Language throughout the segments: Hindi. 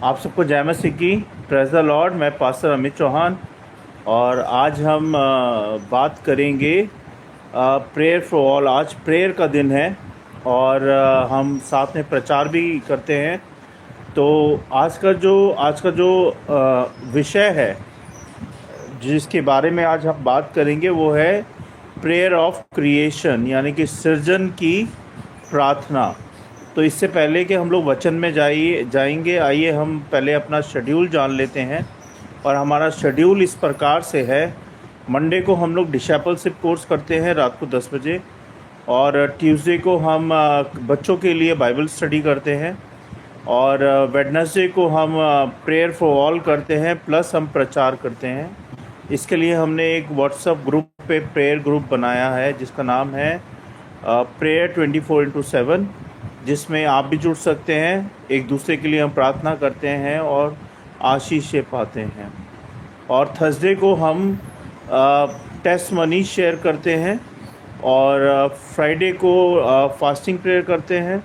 आप सबको जय मसीह की। Praise the Lord. मैं पास्टर अमित चौहान और आज हम बात करेंगे प्रेयर फॉर ऑल। आज प्रेयर का दिन है और हम साथ में प्रचार भी करते हैं। तो आज का जो विषय है जिसके बारे में आज हम बात करेंगे वो है प्रेयर ऑफ क्रिएशन, यानी कि सृजन की प्रार्थना। तो इससे पहले कि हम लोग वचन में जाएंगे, आइए हम पहले अपना शेड्यूल जान लेते हैं। और हमारा शेड्यूल इस प्रकार से है। मंडे को हम लोग डिसाइपलशिप कोर्स करते हैं रात को 10 बजे, और ट्यूसडे को हम बच्चों के लिए बाइबल स्टडी करते हैं, और वेडनेसडे को हम प्रेयर फॉर ऑल करते हैं, प्लस हम प्रचार करते हैं। इसके लिए हमने एक व्हाट्सएप ग्रुप पे प्रेयर ग्रुप बनाया है जिसका नाम है प्रेयर 24/7, जिसमें आप भी जुड़ सकते हैं। एक दूसरे के लिए हम प्रार्थना करते हैं और आशीष पाते हैं। और थर्सडे को हम टेस्ट मनी शेयर करते हैं, और फ्राइडे को फास्टिंग प्रेयर करते हैं,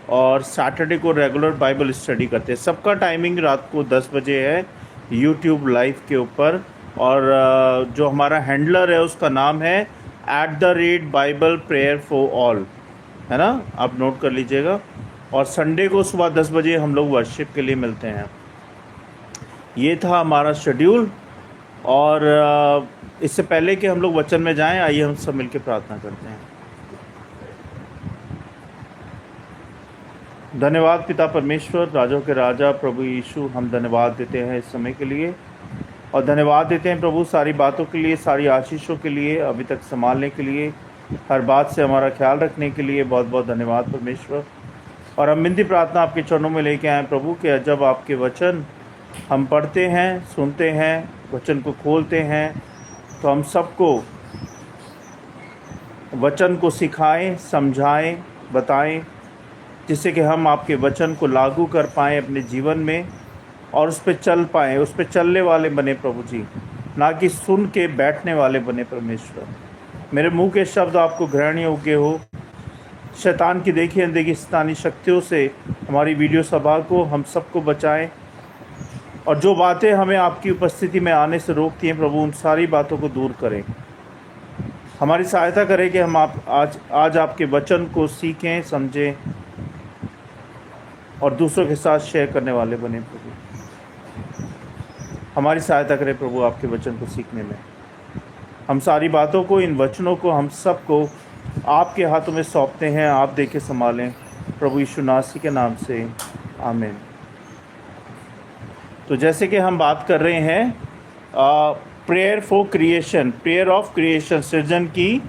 और सैटरडे को रेगुलर बाइबल स्टडी करते हैं। सबका टाइमिंग रात को 10 बजे है यूट्यूब लाइव के ऊपर। और जो हमारा हैंडलर है उसका नाम है @Bible Prayer for All, है ना, आप नोट कर लीजिएगा। और संडे को सुबह 10 बजे हम लोग वर्शिप के लिए मिलते हैं। ये था हमारा शेड्यूल। और इससे पहले कि हम लोग वचन में जाएं, आइए हम सब मिलकर प्रार्थना करते हैं। धन्यवाद पिता परमेश्वर, राजों के राजा प्रभु यीशु, हम धन्यवाद देते हैं इस समय के लिए, और धन्यवाद देते हैं प्रभु सारी बातों के लिए, सारी आशीषों के लिए, अभी तक संभालने के लिए, हर बात से हमारा ख्याल रखने के लिए बहुत बहुत धन्यवाद परमेश्वर। और हम विनती प्रार्थना आपके चरणों में लेके आए प्रभु कि जब आपके वचन हम पढ़ते हैं, सुनते हैं, वचन को खोलते हैं, तो हम सबको वचन को सिखाएं, समझाएं, बताएं, जिससे कि हम आपके वचन को लागू कर पाएँ अपने जीवन में और उस पर चल पाएँ, उस पर चलने वाले बने प्रभु जी, ना कि सुन के बैठने वाले बने परमेश्वर। मेरे मुंह के शब्द आपको ग्रहण योग्य हो। शैतान की देखी अनदेखी शैतानी शक्तियों से हमारी वीडियो सभा को, हम सबको बचाएं, और जो बातें हमें आपकी उपस्थिति में आने से रोकती हैं प्रभु, उन सारी बातों को दूर करें। हमारी सहायता करें कि हम आज आपके वचन को सीखें, समझें और दूसरों के साथ शेयर करने वाले बने प्रभु। हमारी सहायता करें प्रभु आपके वचन को सीखने में। हम सारी बातों को, इन वचनों को हम सबको आपके हाथों में सौंपते हैं। आप देके संभालें प्रभु यीशु नासी के नाम से, आमीन। तो जैसे कि हम बात कर रहे हैं prayer for creation, prayer of creation, सृजन की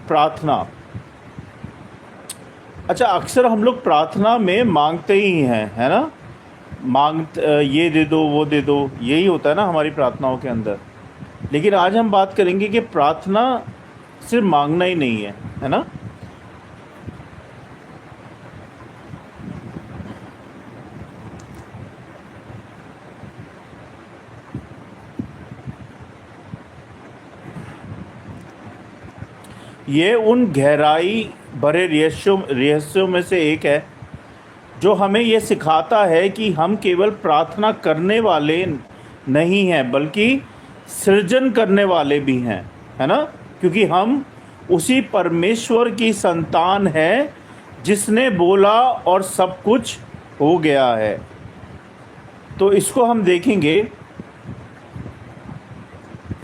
प्रार्थना। अच्छा, अक्सर हम लोग प्रार्थना में मांगते ही हैं, है ना, ये दे दो, वो दे दो, यही होता है ना हमारी प्रार्थनाओं के अंदर। लेकिन आज हम बात करेंगे कि प्रार्थना सिर्फ मांगना ही नहीं है ना। ये उन गहराई भरे रहस्यों में से एक है जो हमें ये सिखाता है कि हम केवल प्रार्थना करने वाले नहीं हैं, बल्कि सृजन करने वाले भी हैं, है ना। क्योंकि हम उसी परमेश्वर की संतान हैं जिसने बोला और सब कुछ हो गया है। तो इसको हम देखेंगे,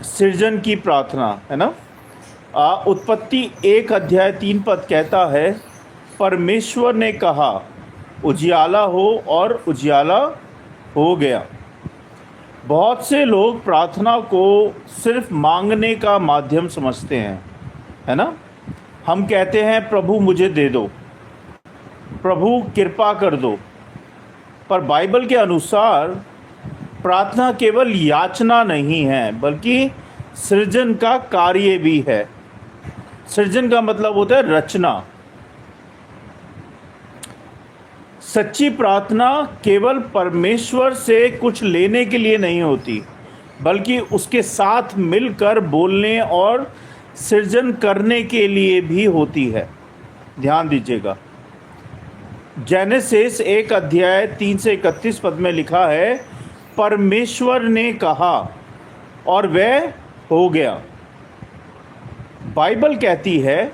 सृजन की प्रार्थना, है ना। उत्पत्ति 1 अध्याय 3 पद कहता है, परमेश्वर ने कहा उजियाला हो, और उजियाला हो गया। बहुत से लोग प्रार्थना को सिर्फ मांगने का माध्यम समझते हैं, है ना। हम कहते हैं प्रभु मुझे दे दो, प्रभु कृपा कर दो। पर बाइबल के अनुसार प्रार्थना केवल याचना नहीं है, बल्कि सृजन का कार्य भी है। सृजन का मतलब होता है रचना। सच्ची प्रार्थना केवल परमेश्वर से कुछ लेने के लिए नहीं होती, बल्कि उसके साथ मिलकर बोलने और सृजन करने के लिए भी होती है। ध्यान दीजिएगा, जेनेसिस 1 अध्याय 3 से 31 पद में लिखा है, परमेश्वर ने कहा और वह हो गया। बाइबल कहती है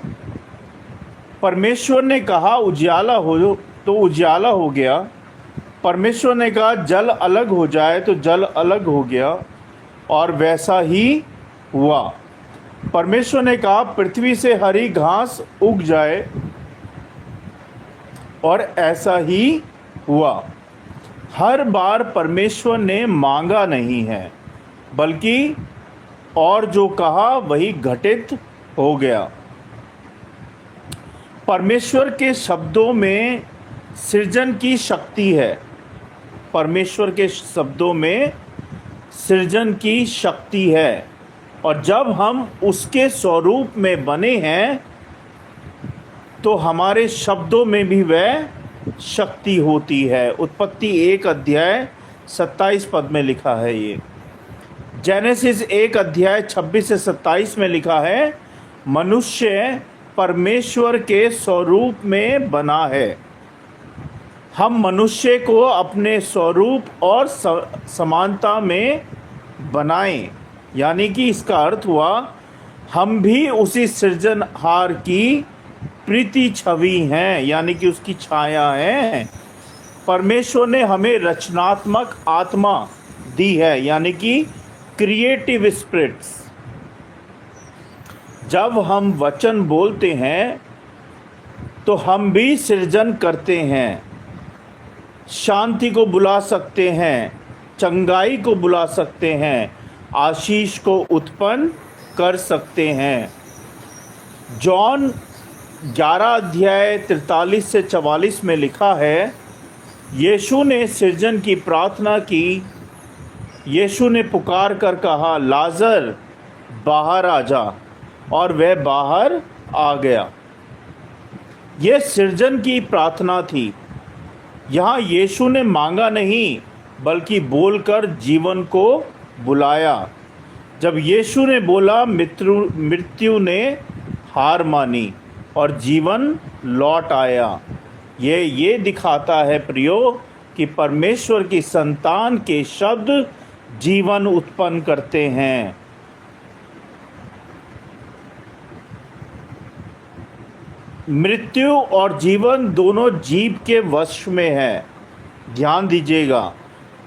परमेश्वर ने कहा उजियाला हो, तो उजियाला हो गया। परमेश्वर ने कहा जल अलग हो जाए, तो जल अलग हो गया, और वैसा ही हुआ। परमेश्वर ने कहा पृथ्वी से हरी घास उग जाए, और ऐसा ही हुआ। हर बार परमेश्वर ने मांगा नहीं है, बल्कि और जो कहा वही घटित हो गया। परमेश्वर के शब्दों में सृजन की शक्ति है। परमेश्वर के शब्दों में सृजन की शक्ति है, और जब हम उसके स्वरूप में बने हैं तो हमारे शब्दों में भी वह शक्ति होती है। उत्पत्ति 1 अध्याय 27 में लिखा है ये। जेनेसिस 1 अध्याय 26 से 27 में लिखा है, मनुष्य परमेश्वर के स्वरूप में बना है। हम मनुष्य को अपने स्वरूप और समानता में बनाएं, यानी कि इसका अर्थ हुआ हम भी उसी सृजनहार की प्रीति छवि हैं, यानी कि उसकी छाया है। परमेश्वर ने हमें रचनात्मक आत्मा दी है, यानी कि क्रिएटिव स्पिरिट्स। जब हम वचन बोलते हैं तो हम भी सृजन करते हैं। शांति को बुला सकते हैं, चंगाई को बुला सकते हैं, आशीष को उत्पन्न कर सकते हैं। जॉन 11 अध्याय 43 से 44 में लिखा है, यीशु ने सृजन की प्रार्थना की। यीशु ने पुकार कर कहा, लाजर बाहर आ जा, और वह बाहर आ गया। यह सृजन की प्रार्थना थी। यहाँ यीशु ने मांगा नहीं, बल्कि बोलकर जीवन को बुलाया। जब यीशु ने बोला, मृत्यु ने हार मानी और जीवन लौट आया। ये दिखाता है प्रियो कि परमेश्वर की संतान के शब्द जीवन उत्पन्न करते हैं। मृत्यु और जीवन दोनों जीव के वश में है। ध्यान दीजिएगा,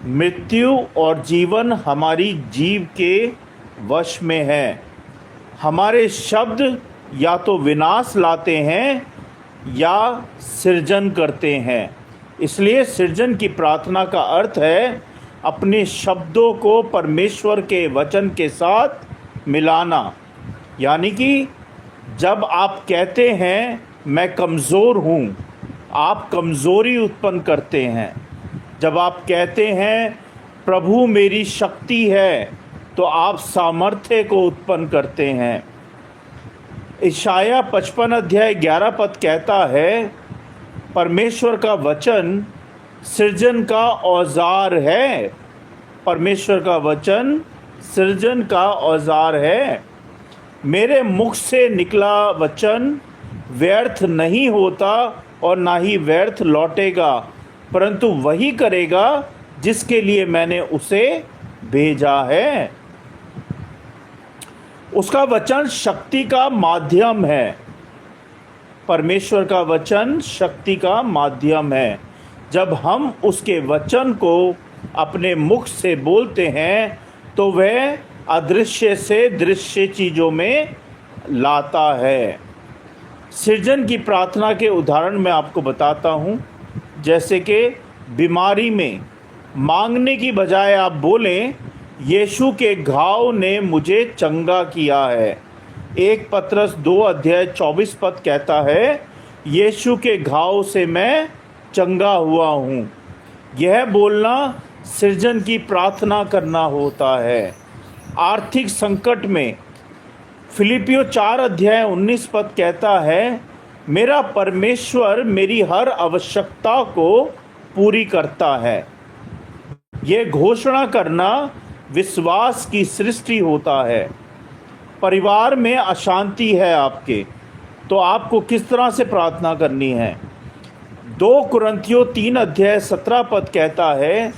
मृत्यु और जीवन हमारी जीव के वश में है। हमारे शब्द या तो विनाश लाते हैं या सृजन करते हैं। इसलिए सृजन की प्रार्थना का अर्थ है अपने शब्दों को परमेश्वर के वचन के साथ मिलाना। यानी कि जब आप कहते हैं मैं कमज़ोर हूँ, आप कमज़ोरी उत्पन्न करते हैं। जब आप कहते हैं प्रभु मेरी शक्ति है, तो आप सामर्थ्य को उत्पन्न करते हैं। इशाया 55 अध्याय 11 कहता है, परमेश्वर का वचन सृजन का औजार है। परमेश्वर का वचन सृजन का औजार है। मेरे मुख से निकला वचन व्यर्थ नहीं होता और ना ही व्यर्थ लौटेगा, परंतु वही करेगा जिसके लिए मैंने उसे भेजा है। उसका वचन शक्ति का माध्यम है। परमेश्वर का वचन शक्ति का माध्यम है। जब हम उसके वचन को अपने मुख से बोलते हैं तो वह अदृश्य से दृश्य चीज़ों में लाता है। सृजन की प्रार्थना के उदाहरण मैं आपको बताता हूँ। जैसे कि बीमारी में मांगने की बजाय आप बोलें, यीशु के घाव ने मुझे चंगा किया है। 1 पतरस 2 अध्याय 24 कहता है, यीशु के घाव से मैं चंगा हुआ हूँ। यह बोलना सृजन की प्रार्थना करना होता है। आर्थिक संकट में फिलिपियो 4 अध्याय 19 कहता है, मेरा परमेश्वर मेरी हर आवश्यकता को पूरी करता है। यह घोषणा करना विश्वास की सृष्टि होता है। परिवार में अशांति है आपके, तो आपको किस तरह से प्रार्थना करनी है? 2 कुरिन्थियों 3:17 कहता है,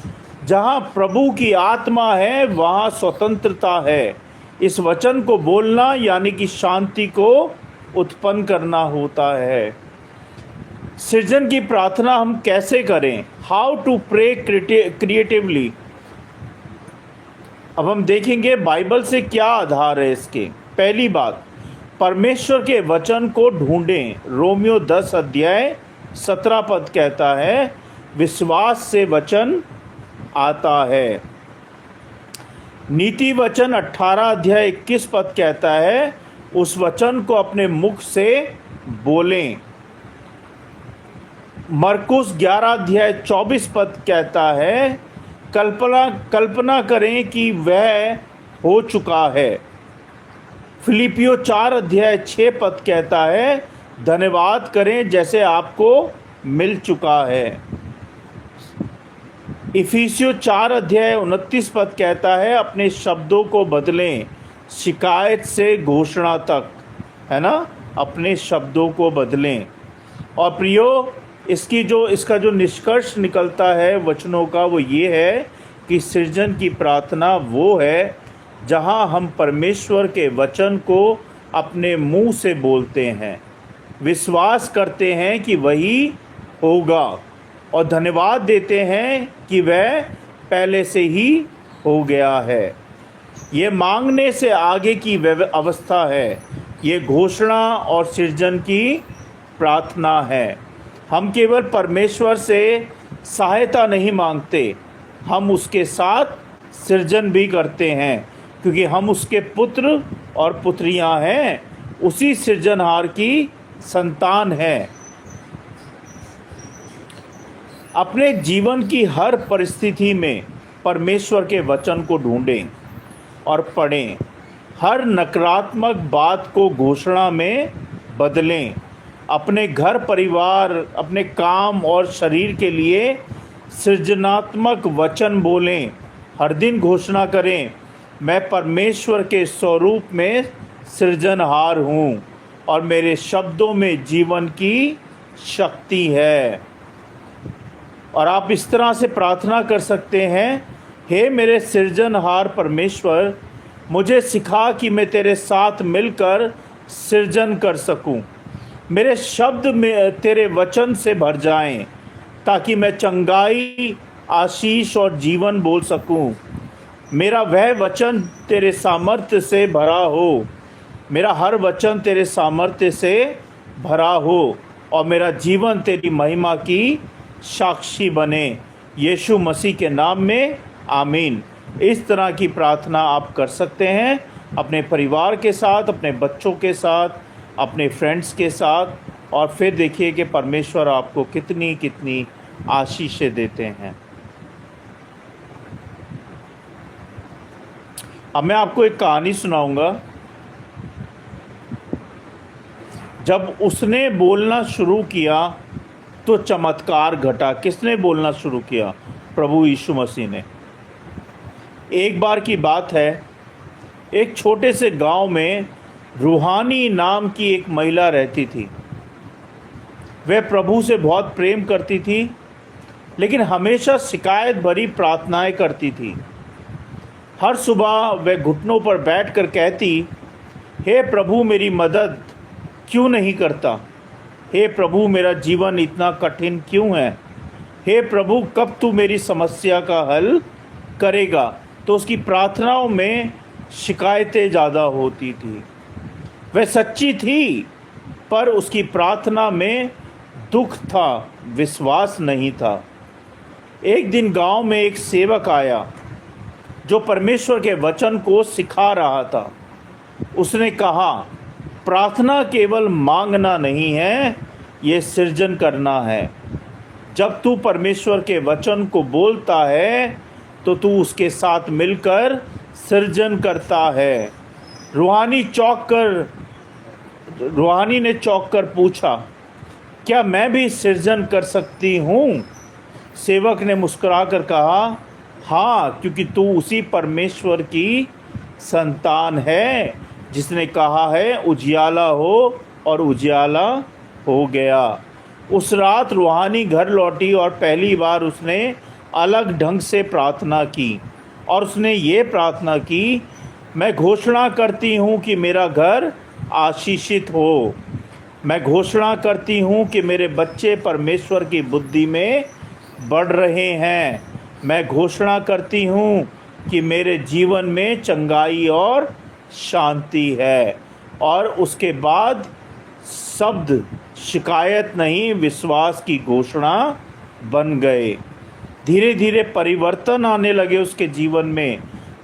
जहाँ प्रभु की आत्मा है वहाँ स्वतंत्रता है। इस वचन को बोलना यानी कि शांति को उत्पन्न करना होता है। सृजन की प्रार्थना हम कैसे करें? How to pray creatively. अब हम देखेंगे बाइबल से क्या आधार है इसके। पहली बात, परमेश्वर के वचन को ढूंढें। रोमियो 10:17 कहता है, विश्वास से वचन आता है। नीति वचन 18:21 कहता है, उस वचन को अपने मुख से बोलें। मरकुस 11:24 कहता है, कल्पना करें कि वह हो चुका है। फिलिपियो 4:6 कहता है, धन्यवाद करें जैसे आपको मिल चुका है। इफिसियों 4:29 कहता है, अपने शब्दों को बदलें शिकायत से घोषणा तक, है ना, अपने शब्दों को बदलें। और प्रियो, इसका जो निष्कर्ष निकलता है वचनों का, वो ये है कि सृजन की प्रार्थना वो है जहां हम परमेश्वर के वचन को अपने मुंह से बोलते हैं, विश्वास करते हैं कि वही होगा और धन्यवाद देते हैं कि वह पहले से ही हो गया है। ये मांगने से आगे की अवस्था है। ये घोषणा और सृजन की प्रार्थना है। हम केवल परमेश्वर से सहायता नहीं मांगते, हम उसके साथ सृजन भी करते हैं, क्योंकि हम उसके पुत्र और पुत्रियां हैं, उसी सृजनहार की संतान हैं। अपने जीवन की हर परिस्थिति में परमेश्वर के वचन को ढूंढें और पढ़ें। हर नकारात्मक बात को घोषणा में बदलें। अपने घर परिवार, अपने काम और शरीर के लिए सृजनात्मक वचन बोलें। हर दिन घोषणा करें, मैं परमेश्वर के स्वरूप में सृजनहार हूँ और मेरे शब्दों में जीवन की शक्ति है। और आप इस तरह से प्रार्थना कर सकते हैं, हे मेरे सृजनहार परमेश्वर, मुझे सिखा कि मैं तेरे साथ मिलकर सृजन कर सकूं। मेरे शब्द में तेरे वचन से भर जाएं, ताकि मैं चंगाई, आशीष और जीवन बोल सकूं। मेरा वह वचन तेरे सामर्थ्य से भरा हो, मेरा हर वचन तेरे सामर्थ्य से भरा हो और मेरा जीवन तेरी महिमा की साक्षी बने। यीशु मसीह के नाम में आमीन। इस तरह की प्रार्थना आप कर सकते हैं अपने परिवार के साथ, अपने बच्चों के साथ, अपने फ्रेंड्स के साथ, और फिर देखिए कि परमेश्वर आपको कितनी कितनी आशीषें देते हैं। अब मैं आपको एक कहानी सुनाऊंगा। जब उसने बोलना शुरू किया तो चमत्कार घटा। किसने बोलना शुरू किया? प्रभु यीशु मसीह ने। एक बार की बात है, एक छोटे से गांव में रूहानी नाम की एक महिला रहती थी। वह प्रभु से बहुत प्रेम करती थी, लेकिन हमेशा शिकायत भरी प्रार्थनाएं करती थी। हर सुबह वह घुटनों पर बैठकर कहती, हे प्रभु मेरी मदद क्यों नहीं करता? हे प्रभु मेरा जीवन इतना कठिन क्यों है? हे प्रभु कब तू मेरी समस्या का हल करेगा? तो उसकी प्रार्थनाओं में शिकायतें ज़्यादा होती थी। वह सच्ची थी, पर उसकी प्रार्थना में दुख था, विश्वास नहीं था। एक दिन गांव में एक सेवक आया जो परमेश्वर के वचन को सिखा रहा था। उसने कहा, प्रार्थना केवल मांगना नहीं है, ये सृजन करना है। जब तू परमेश्वर के वचन को बोलता है तो तू उसके साथ मिलकर सृजन करता है। रूहानी ने चौंक कर पूछा, क्या मैं भी सृजन कर सकती हूँ? सेवक ने मुस्कुराकर कहा, हाँ, क्योंकि तू उसी परमेश्वर की संतान है जिसने कहा है उजियाला हो और उजियाला हो गया। उस रात रूहानी घर लौटी और पहली बार उसने अलग ढंग से प्रार्थना की और उसने ये प्रार्थना की, मैं घोषणा करती हूँ कि मेरा घर आशीषित हो। मैं घोषणा करती हूँ कि मेरे बच्चे परमेश्वर की बुद्धि में बढ़ रहे हैं। मैं घोषणा करती हूँ कि मेरे जीवन में चंगाई और शांति है। और उसके बाद शब्द शिकायत नहीं, विश्वास की घोषणा बन गए। धीरे धीरे परिवर्तन आने लगे उसके जीवन में।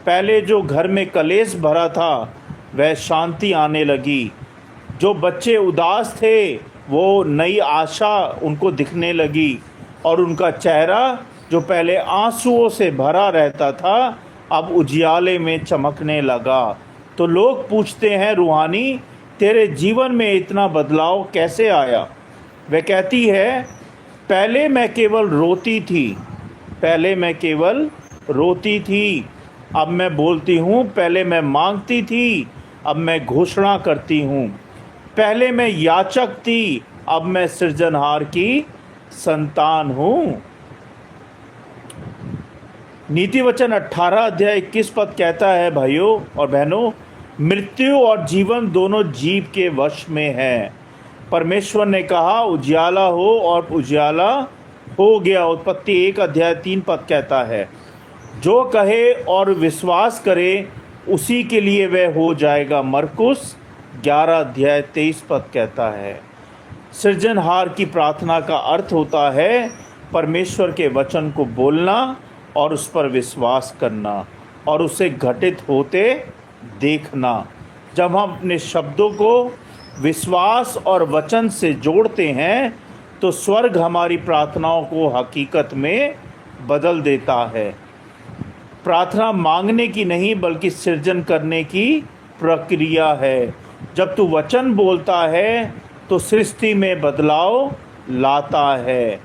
पहले जो घर में कलेश भरा था वह शांति आने लगी। जो बच्चे उदास थे वो नई आशा उनको दिखने लगी और उनका चेहरा जो पहले आंसुओं से भरा रहता था अब उजियाले में चमकने लगा। तो लोग पूछते हैं, रूहानी तेरे जीवन में इतना बदलाव कैसे आया? वह कहती है, पहले मैं केवल रोती थी, पहले मैं केवल रोती थी, अब मैं बोलती हूँ। पहले मैं मांगती थी, अब मैं घोषणा करती हूँ। पहले मैं याचक थी, अब मैं सृजनहार की संतान हूँ। नीति वचन 18 अध्याय 21 पद कहता है, भाइयों और बहनों, मृत्यु और जीवन दोनों जीव के वश में है। परमेश्वर ने कहा उजियाला हो और उजियाला हो गया। उत्पत्ति 1 अध्याय 3 पद कहता है, जो कहे और विश्वास करे उसी के लिए वह हो जाएगा। मरकुस 11 अध्याय 23 पद कहता है। सृजनहार की प्रार्थना का अर्थ होता है परमेश्वर के वचन को बोलना और उस पर विश्वास करना और उसे घटित होते देखना। जब हम अपने शब्दों को विश्वास और वचन से जोड़ते हैं तो स्वर्ग हमारी प्रार्थनाओं को हकीकत में बदल देता है। प्रार्थना मांगने की नहीं बल्कि सृजन करने की प्रक्रिया है। जब तू वचन बोलता है तो सृष्टि में बदलाव लाता है।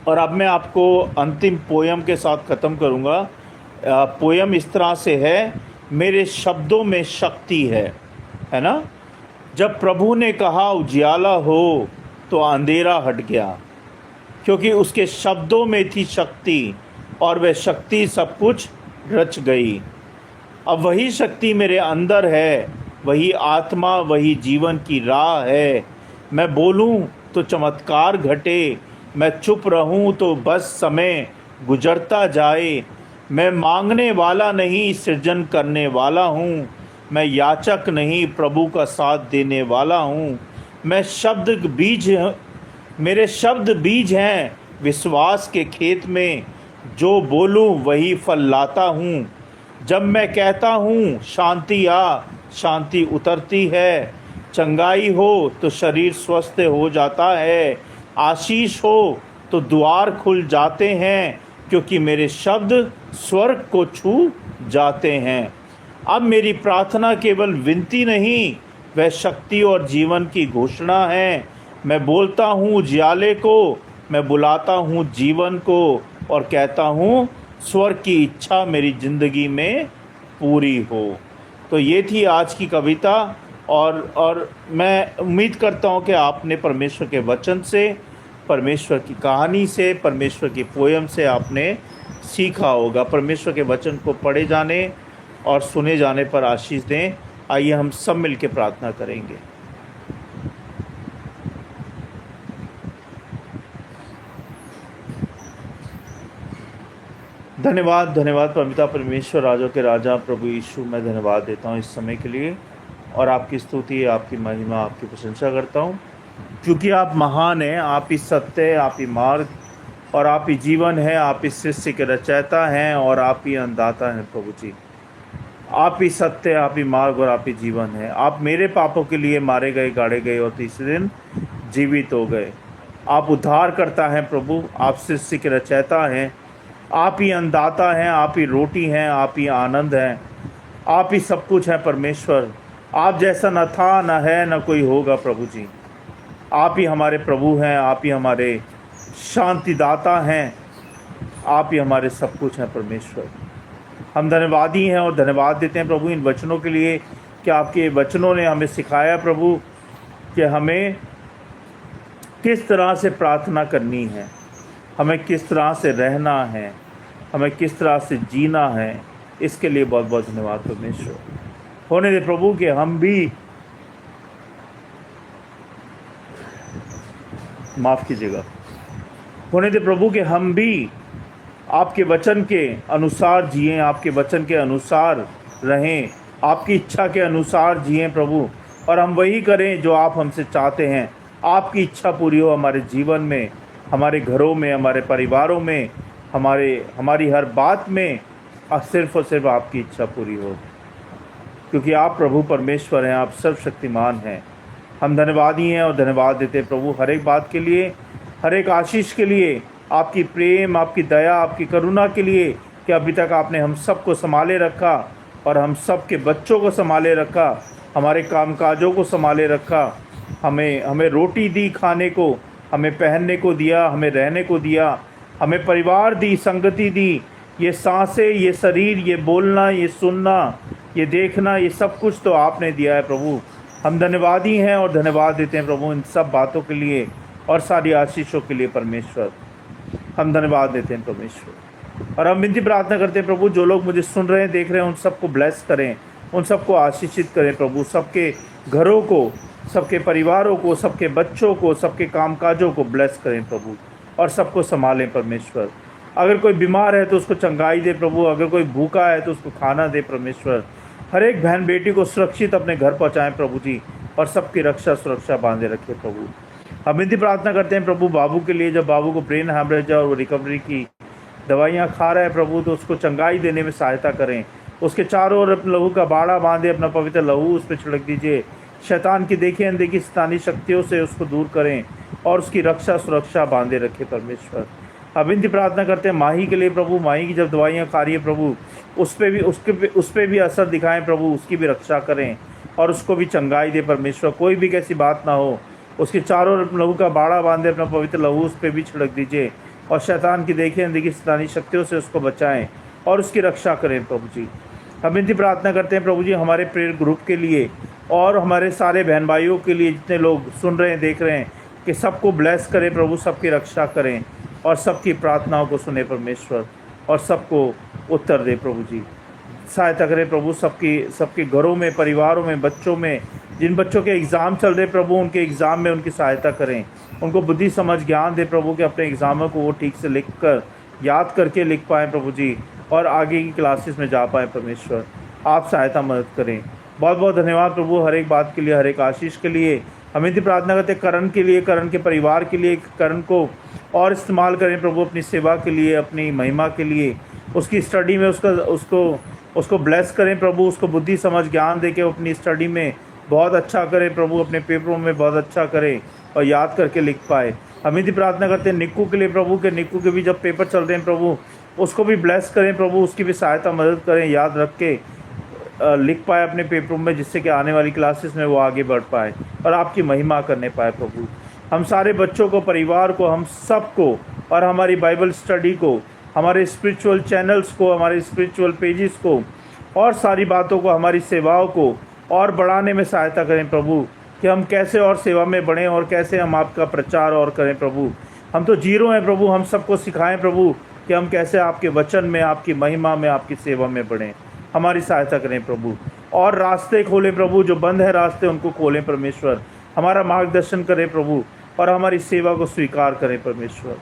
और अब मैं आपको अंतिम पोयम के साथ ख़त्म करूँगा। पोयम इस तरह से है, मेरे शब्दों में शक्ति है ना। जब प्रभु ने कहा उजियाला हो तो अंधेरा हट गया, क्योंकि उसके शब्दों में थी शक्ति और वह शक्ति सब कुछ रच गई। अब वही शक्ति मेरे अंदर है, वही आत्मा, वही जीवन की राह है। मैं बोलूं तो चमत्कार घटे, मैं चुप रहूं तो बस समय गुजरता जाए। मैं मांगने वाला नहीं सृजन करने वाला हूँ। मैं याचक नहीं प्रभु का साथ देने वाला हूँ। मैं शब्द बीज, मेरे शब्द बीज हैं विश्वास के खेत में, जो बोलूं वही फल लाता हूँ। जब मैं कहता हूँ शांति आ, शांति उतरती है। चंगाई हो तो शरीर स्वस्थ हो जाता है। आशीष हो तो द्वार खुल जाते हैं, क्योंकि मेरे शब्द स्वर्ग को छू जाते हैं। अब मेरी प्रार्थना केवल विनती नहीं, वह शक्ति और जीवन की घोषणा है। मैं बोलता हूँ उजियाले को, मैं बुलाता हूँ जीवन को और कहता हूँ स्वर्ग की इच्छा मेरी ज़िंदगी में पूरी हो। तो ये थी आज की कविता। और मैं उम्मीद करता हूँ कि आपने परमेश्वर के वचन से, परमेश्वर की कहानी से, परमेश्वर की पोयम से आपने सीखा होगा। परमेश्वर के वचन को पढ़े जाने और सुने जाने पर आशीष दें। आइए हम सब मिलकर प्रार्थना करेंगे। धन्यवाद धन्यवाद परमिता परमेश्वर, राजों के राजा, प्रभु यीशु, मैं धन्यवाद देता हूँ इस समय के लिए और आपकी स्तुति, आपकी महिमा, आपकी प्रशंसा करता हूँ, क्योंकि आप महान हैं। आप ही सत्य, आप ही मार्ग और आप ही जीवन है। आप इस सृष्टि के रचयिता हैं और आप ही अन्नदाता हैं। प्रभु जी, आप ही सत्य, आप ही मार्ग और आप ही जीवन है। आप मेरे पापों के लिए मारे गए, गाड़े गए और तीसरे दिन जीवित हो गए। आप उद्धार करता हैं प्रभु, आप सृष्टि के रचयिता हैं। आप ही अन्नदाता हैं, आप ही रोटी हैं, आप ही आनंद हैं, आप ही सब कुछ है परमेश्वर। आप जैसा न था, न है, न कोई होगा। प्रभु जी, आप ही हमारे प्रभु हैं, आप ही हमारे शांतिदाता हैं, आप ही हमारे सब कुछ हैं परमेश्वर। हम धन्यवादी हैं और धन्यवाद देते हैं प्रभु इन वचनों के लिए कि आपके वचनों ने हमें सिखाया प्रभु कि हमें किस तरह से प्रार्थना करनी है, हमें किस तरह से रहना है, हमें किस तरह से जीना है। इसके लिए बहुत बहुत धन्यवाद परमेश्वर। होने दे प्रभु कि हम भी, माफ़ कीजिएगा, होने दे प्रभु कि हम भी आपके वचन के अनुसार जिएं, आपके वचन के अनुसार रहें, आपकी इच्छा के अनुसार जिएं प्रभु, और हम वही करें जो आप हमसे चाहते हैं। आपकी इच्छा पूरी हो हमारे जीवन में, हमारे घरों में, हमारे परिवारों में, हमारी हर बात में सिर्फ और सिर्फ आपकी इच्छा पूरी हो, क्योंकि आप प्रभु परमेश्वर हैं, आप सर्वशक्तिमान हैं। हम धन्यवादी हैं और धन्यवाद देते हैं प्रभु हर एक बात के लिए, हर एक आशीष के लिए, आपकी प्रेम, आपकी दया, आपकी करुणा के लिए कि अभी तक आपने हम सबको संभाले रखा और हम सब के बच्चों को संभाले रखा, हमारे कामकाजों को संभाले रखा, हमें रोटी दी खाने को, हमें पहनने को दिया, हमें रहने को दिया, हमें परिवार दी, संगति दी, ये सांसें, ये शरीर, ये बोलना, ये सुनना, ये देखना, ये सब कुछ तो आपने दिया है प्रभु। हम धन्यवादी हैं और धन्यवाद देते हैं प्रभु इन सब बातों के लिए और सारी आशीषों के लिए परमेश्वर। हम धन्यवाद देते हैं परमेश्वर, और हम विनती प्रार्थना करते हैं प्रभु जो लोग मुझे सुन रहे हैं, देख रहे हैं, उन सबको ब्लेस करें, उन सबको आशीषित करें प्रभु, सबके घरों को, सबके परिवारों को, सबके बच्चों को, सबके कामकाजों को ब्लेस करें प्रभु, और सबको संभालें परमेश्वर। अगर कोई बीमार है तो उसको चंगाई दे प्रभु, अगर कोई भूखा है तो उसको खाना दे परमेश्वर। हर एक बहन बेटी को सुरक्षित अपने घर पहुँचाएँ प्रभु जी, और सबकी रक्षा सुरक्षा बांधे रखे प्रभु। हम विनती प्रार्थना करते हैं प्रभु बाबू के लिए, जब बाबू को ब्रेन हैमरेज और वो रिकवरी की दवाइयाँ खा रहा है प्रभु, तो उसको चंगाई देने में सहायता करें। उसके चारों ओर अपने लहू का बाड़ा बांधे, अपना पवित्र लहू उस पर छिड़क दीजिए। शैतान की देखी अनदेखी शैतानी शक्तियों से उसको दूर करें और उसकी रक्षा सुरक्षा बांधे रखे परमेश्वर। अब विनती प्रार्थना करते हैं माही के लिए प्रभु, माही की जब दवाइयाँ खा रही है प्रभु, उस पर भी असर दिखाएं प्रभु, उसकी भी रक्षा करें और उसको भी चंगाई दे परमेश्वर। कोई भी कैसी बात ना हो, उसके चारों ओर लहू का बाड़ा बांधे, अपना पवित्र लहू उस पर भी छिड़क दीजिए, और शैतान की देखी अनदेखी शैतानी शक्तियों से उसको बचाएं और उसकी रक्षा करें प्रभु जी। हम विनती प्रार्थना करते हैं प्रभु जी हमारे प्रेयर ग्रुप के लिए और हमारे सारे बहन भाइयों के लिए, जितने लोग सुन रहे हैं, देख रहे हैं, कि सबको ब्लेस करें प्रभु, सबकी रक्षा करें और सबकी प्रार्थनाओं को सुने परमेश्वर, और सबको उत्तर दे प्रभु जी। सहायता करें प्रभु सबके घरों में, परिवारों में, बच्चों में, जिन बच्चों के एग्ज़ाम चल रहे प्रभु, उनके एग्ज़ाम में उनकी सहायता करें, उनको बुद्धि समझ ज्ञान दे प्रभु कि अपने एग्ज़ामों को वो ठीक से लिख कर, याद करके लिख पाएँ प्रभु जी, और आगे की क्लासेस में जा पाएँ परमेश्वर। आप सहायता मदद करें। बहुत बहुत धन्यवाद प्रभु हर एक बात के लिए, हर एक आशीष के लिए। हम इतनी प्रार्थना करते हैं करण के लिए, करण के परिवार के लिए, करण को और इस्तेमाल करें प्रभु अपनी सेवा के लिए, अपनी महिमा के लिए, उसकी स्टडी में उसको ब्लेस करें प्रभु, उसको बुद्धि समझ ज्ञान दे के अपनी स्टडी में बहुत अच्छा करें प्रभु, अपने पेपरों में बहुत अच्छा करें और याद करके लिख पाए। हम इतनी प्रार्थना करते हैं निक्कू के लिए प्रभु, के निक्कू के भी जब पेपर चल रहे हैं प्रभु, उसको भी ब्लेस करें प्रभु, उसकी भी सहायता मदद करें, याद रख के लिख पाए अपने पेपरों में, जिससे कि आने वाली क्लासेस में वो आगे बढ़ पाए और आपकी महिमा करने पाए प्रभु। हम सारे बच्चों को, परिवार को, हम सबको, और हमारी बाइबल स्टडी को, हमारे स्पिरिचुअल चैनल्स को, हमारे स्पिरिचुअल पेजेस को, और सारी बातों को, हमारी सेवाओं को और बढ़ाने में सहायता करें प्रभु, कि हम कैसे और सेवा में बढ़ें और कैसे हम आपका प्रचार और करें प्रभु। हम तो जीरो हैं प्रभु, हम सबको सिखाएं प्रभु कि हम कैसे आपके वचन में, आपकी महिमा में, आपकी सेवा में बढ़ें। हमारी सहायता करें प्रभु, और रास्ते खोलें प्रभु, जो बंद है रास्ते उनको खोलें परमेश्वर। हमारा मार्गदर्शन करें प्रभु, और हमारी सेवा को स्वीकार करें परमेश्वर।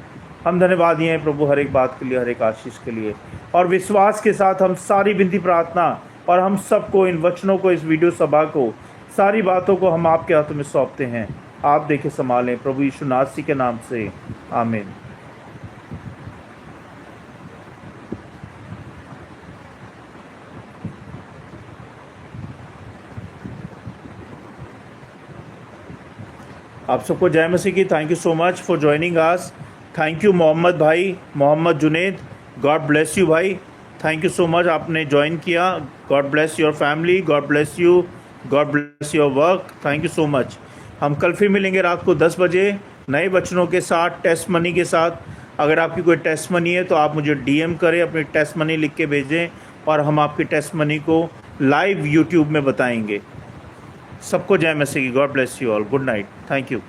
हम धन्यवादी हैं प्रभु हर एक बात के लिए, हर एक आशीष के लिए, और विश्वास के साथ हम सारी विनती प्रार्थना और हम सबको, इन वचनों को, इस वीडियो सभा को, सारी बातों को हम आपके हाथों में सौंपते हैं। आप देखें, संभालें प्रभु यीशु नासरी के नाम से, आमीन। आप सबको जय मसीह की। Thank you so much for joining us. Thank you Mohammed भाई, Mohammed Junaid, God bless you भाई, थैंक यू सो मच, आपने ज्वाइन किया। God bless your family, God bless you, God bless your work, thank you so much. हम कल फिर मिलेंगे रात को 10 बजे नए वचनों के साथ, टेस्ट मनी के साथ। अगर आपकी कोई टेस्ट मनी है तो आप मुझे DM करें, अपनी टेस्ट मनी लिख के भेजें, और हम आपकी टेस्ट मनी को लाइव यूट्यूब में बताएंगे। सबको जय मसीह की। God bless you all. Good night. Thank you.